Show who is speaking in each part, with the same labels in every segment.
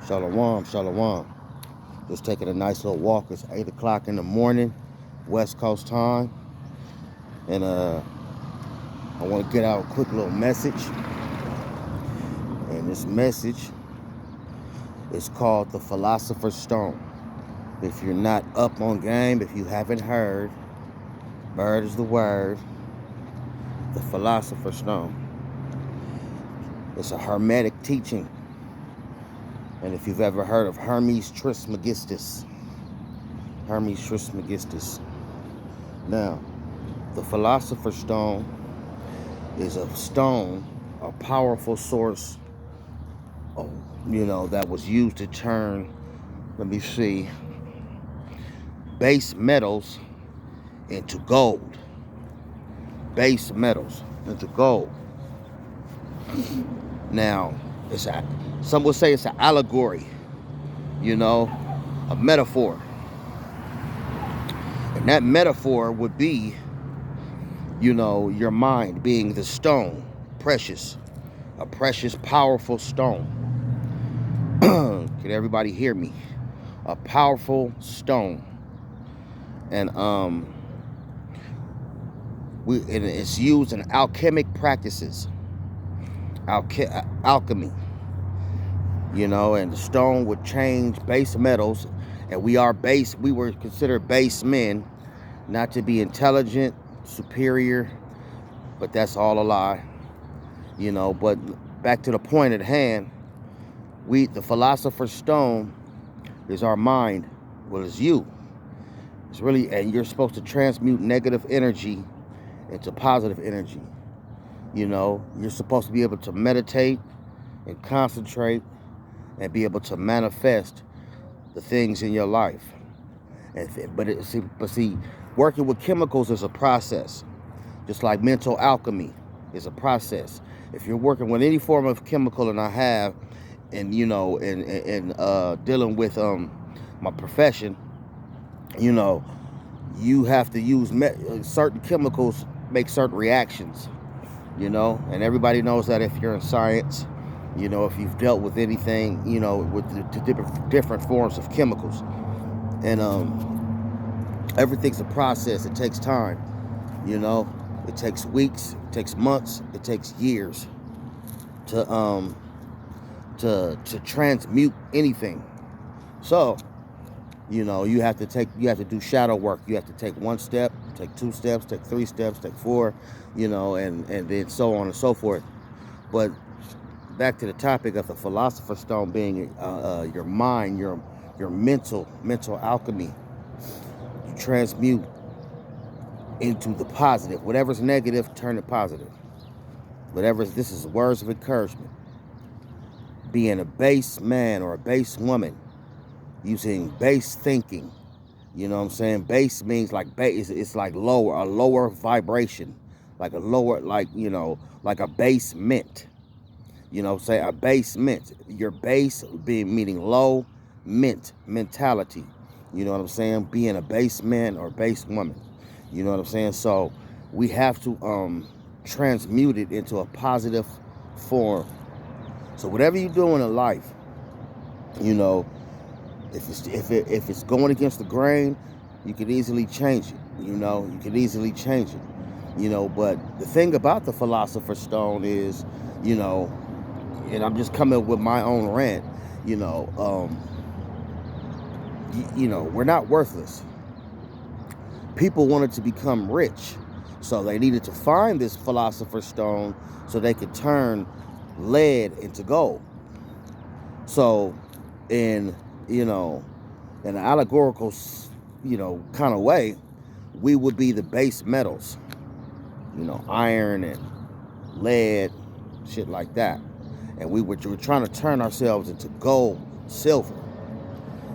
Speaker 1: Shalom, shalom. Just taking a nice little walk. It's 8 o'clock in the morning, West Coast time. And I want to get out a quick little message. And this message is called the Philosopher's Stone. If you're not up on game, if you haven't heard, bird is the word, the Philosopher's Stone. It's a Hermetic teaching. And if you've ever heard of Hermes Trismegistus. Now, the Philosopher's Stone is a stone, a powerful source, that was used to turn, base metals into gold. Base metals into gold. Now, some would say it's an allegory, a metaphor. And that metaphor would be, your mind being the stone, a precious, powerful stone. Can everybody hear me? A powerful stone. And it's used in alchemic practices. Alchemy. And the stone would change base metals, and we were considered base men, not to be intelligent, superior, but that's all a lie. But back to the point at hand, the Philosopher's Stone is our mind. Well, it's you. It's really, and you're supposed to transmute negative energy into positive energy. You're supposed to be able to meditate and concentrate and be able to manifest the things in your life. But see, working with chemicals is a process, just like mental alchemy is a process. If you're working with any form of chemical, and I have, and dealing with my profession, you have to use certain chemicals make certain reactions, and everybody knows that if you're in science. If you've dealt with anything, with the different forms of chemicals. And everything's a process. It takes time, It takes weeks, it takes months, it takes years to transmute anything. So, you have to do shadow work. You have to take one step, take two steps, take three steps, take four, and then so on and so forth. But back to the topic of the Philosopher's Stone being your mind, your mental alchemy. You transmute into the positive. Whatever's negative, turn it positive. This is words of encouragement. Being a base man or a base woman, using base thinking. Base means like base. It's like a lower vibration, like a lower, like a basement. Say a basement. Your base meaning low, mint mentality. Being a base man or base woman. So we have to transmute it into a positive form. So whatever you're doing in life, if it's going against the grain, you can easily change it. You can easily change it. But the thing about the Philosopher's Stone is, and I'm just coming with my own rant, we're not worthless. People wanted to become rich, so they needed to find this Philosopher's Stone so they could turn lead into gold. So, in an allegorical, kind of way, we would be the base metals, iron and lead, shit like that. And we were trying to turn ourselves into gold, silver,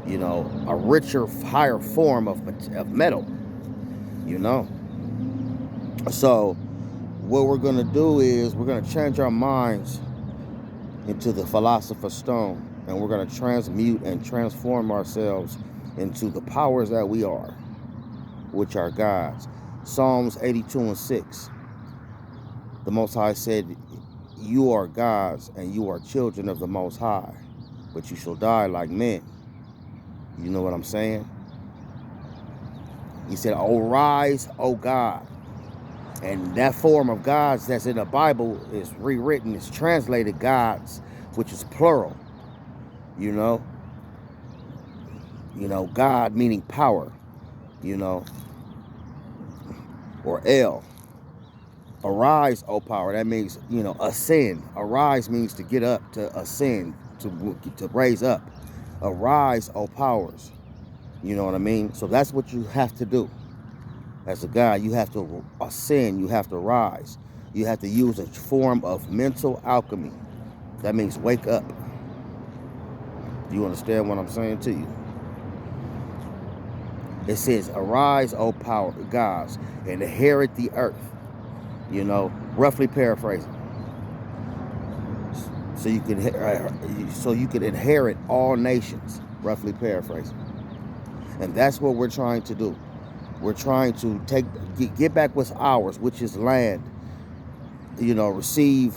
Speaker 1: a richer, higher form of metal, So what we're going to do is we're going to change our minds into the Philosopher's Stone, and we're going to transmute and transform ourselves into the powers that we are, which are God's. Psalms 82:6. The Most High said, "You are God's, and you are children of the Most High." but you shall die like men. You know what I'm saying? He said, arise, O God. And that form of gods that's in the Bible is rewritten, it's translated gods, which is plural. You know, God meaning power, or El. Arise, O power. That means, ascend. Arise means to get up, to ascend, to raise up. Arise, O powers. You know what I mean? So that's what you have to do. As a God, you have to ascend, you have to rise. You have to use a form of mental alchemy. That means wake up. Do you understand what I'm saying to you? It says, arise, O power gods, and inherit the earth. Roughly paraphrasing. So you can inherit all nations, roughly paraphrasing. And that's what we're trying to do. We're trying to get back what's ours, which is land. Receive,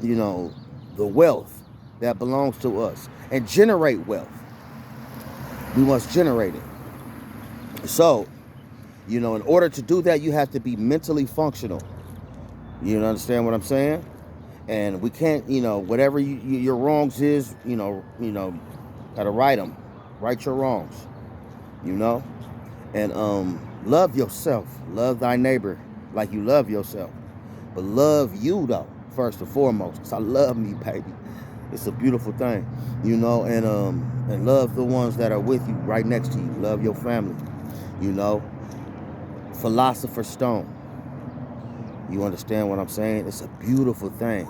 Speaker 1: the wealth that belongs to us, and generate wealth. We must generate it. So, in order to do that, you have to be mentally functional. You understand what I'm saying? And we can't, whatever your wrongs is, gotta write them. Write your wrongs, and love yourself. Love thy neighbor like you love yourself. But love you, though, first and foremost, because I love me, baby. It's a beautiful thing, and love the ones that are with you right next to you. Love your family, Philosopher's Stone. You understand what I'm saying? It's a beautiful thing.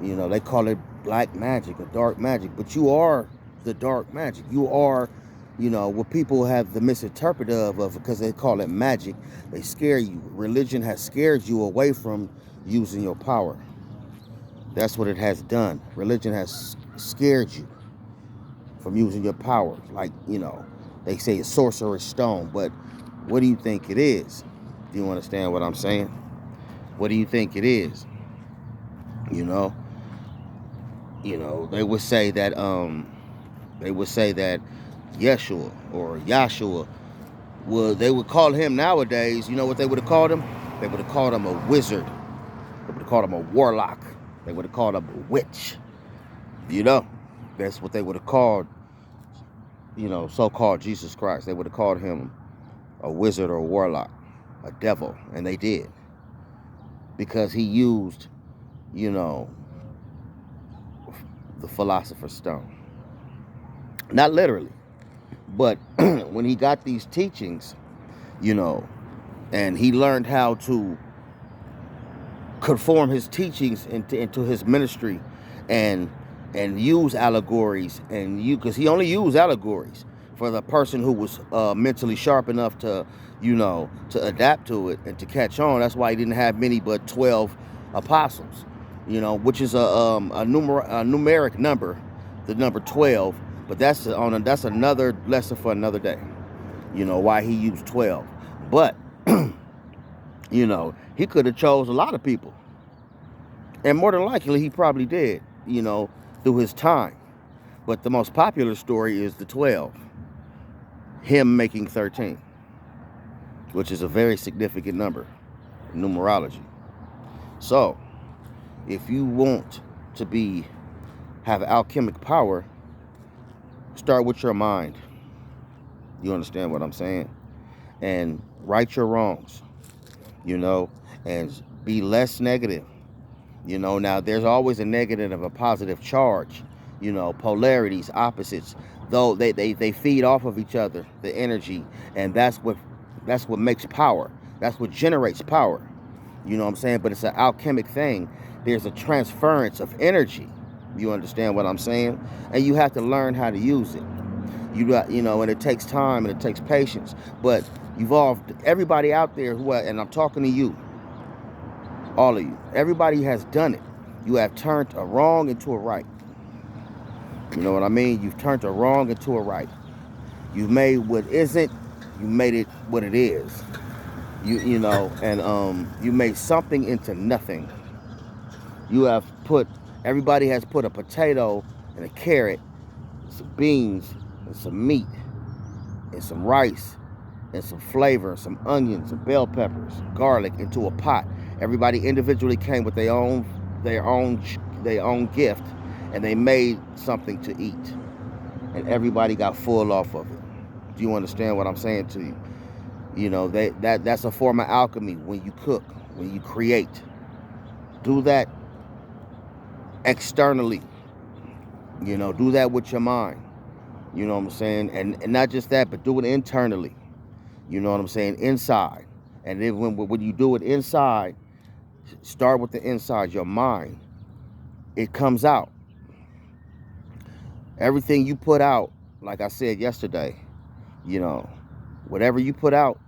Speaker 1: They call it black magic or dark magic, but you are the dark magic. You are, what people have the misinterpret of because they call it magic. They scare you. Religion has scared you away from using your power. That's what it has done. Religion has scared you from using your power. Like, they say it's sorcerer's stone, but what do you think it is? Do you understand what I'm saying? What do you think it is? They would say that Yeshua or Yahshua they would call him nowadays, you know what they would have called him? They would have called him a wizard. They would have called him a warlock. They would have called him a witch. That's what they would have called, so-called Jesus Christ. They would have called him a wizard or a warlock, a devil, and they did. Because he used, the Philosopher's Stone. Not literally, but when he got these teachings, and he learned how to conform his teachings into his ministry and use allegories, because he only used allegories for the person who was mentally sharp enough to adapt to it and to catch on. That's why he didn't have many but 12 apostles, which is a numeric number, the number 12. But that's another lesson for another day. Why he used 12. But he could have chose a lot of people, and more than likely he probably did, through his time. But the most popular story is the 12. Him making 13, which is a very significant number in numerology. So, if you want to have alchemic power, start with your mind. You understand what I'm saying? And right your wrongs, and be less negative. Now there's always a negative and a positive charge, polarities, opposites, though they feed off of each other, the energy, and that's what makes power. That's what generates power. You know what I'm saying? But it's an alchemic thing. There's a transference of energy. You understand what I'm saying? And you have to learn how to use it. And it takes time and it takes patience. But everybody out there and I'm talking to you, all of you, everybody has done it. You have turned a wrong into a right. You know what I mean? You've turned a wrong into a right. You've made what isn't, you made it what it is. You made something into nothing. Everybody has put a potato and a carrot, and some beans, and some meat, and some rice, and some flavor, some onions, and bell peppers, garlic into a pot. Everybody individually came with their own gift, and they made something to eat, and everybody got full off of it. Do you understand what I'm saying to you? You know, that's a form of alchemy. When you cook, when you create, do that externally. You know, do that with your mind. You know what I'm saying? And not just that, but do it internally. You know what I'm saying? Inside. And then when you do it inside, start with the inside, your mind. It comes out. Everything you put out, like I said yesterday, you know, whatever you put out,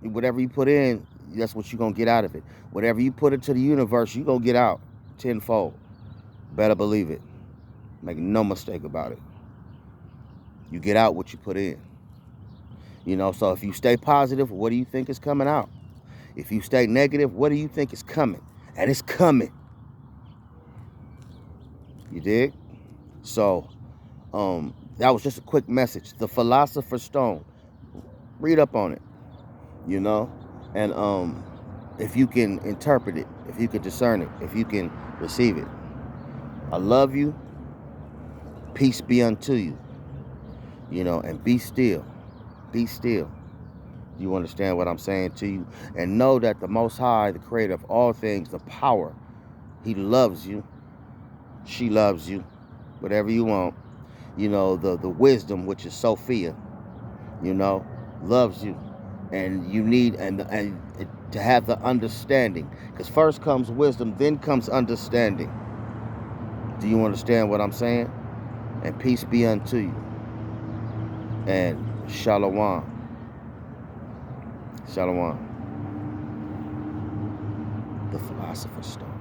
Speaker 1: whatever you put in, that's what you're going to get out of it. Whatever you put into the universe, you're going to get out tenfold. Better believe it. Make no mistake about it. You get out what you put in. You know, so if you stay positive, what do you think is coming out? If you stay negative, what do you think is coming? And it's coming. You dig? So, that was just a quick message. The Philosopher's Stone. Read up on it. You know? And if you can interpret it, if you can discern it, if you can receive it. I love you. Peace be unto you. You know, and be still. Be still. You understand what I'm saying to you? And know that the Most High, the creator of all things, the power, he loves you. She loves you. Whatever you want. You know, the wisdom, which is Sophia, you know, loves you. And you need and to have the understanding. Because first comes wisdom, then comes understanding. Do you understand what I'm saying? And peace be unto you. And shalom. Shalom. The Philosopher's Stone.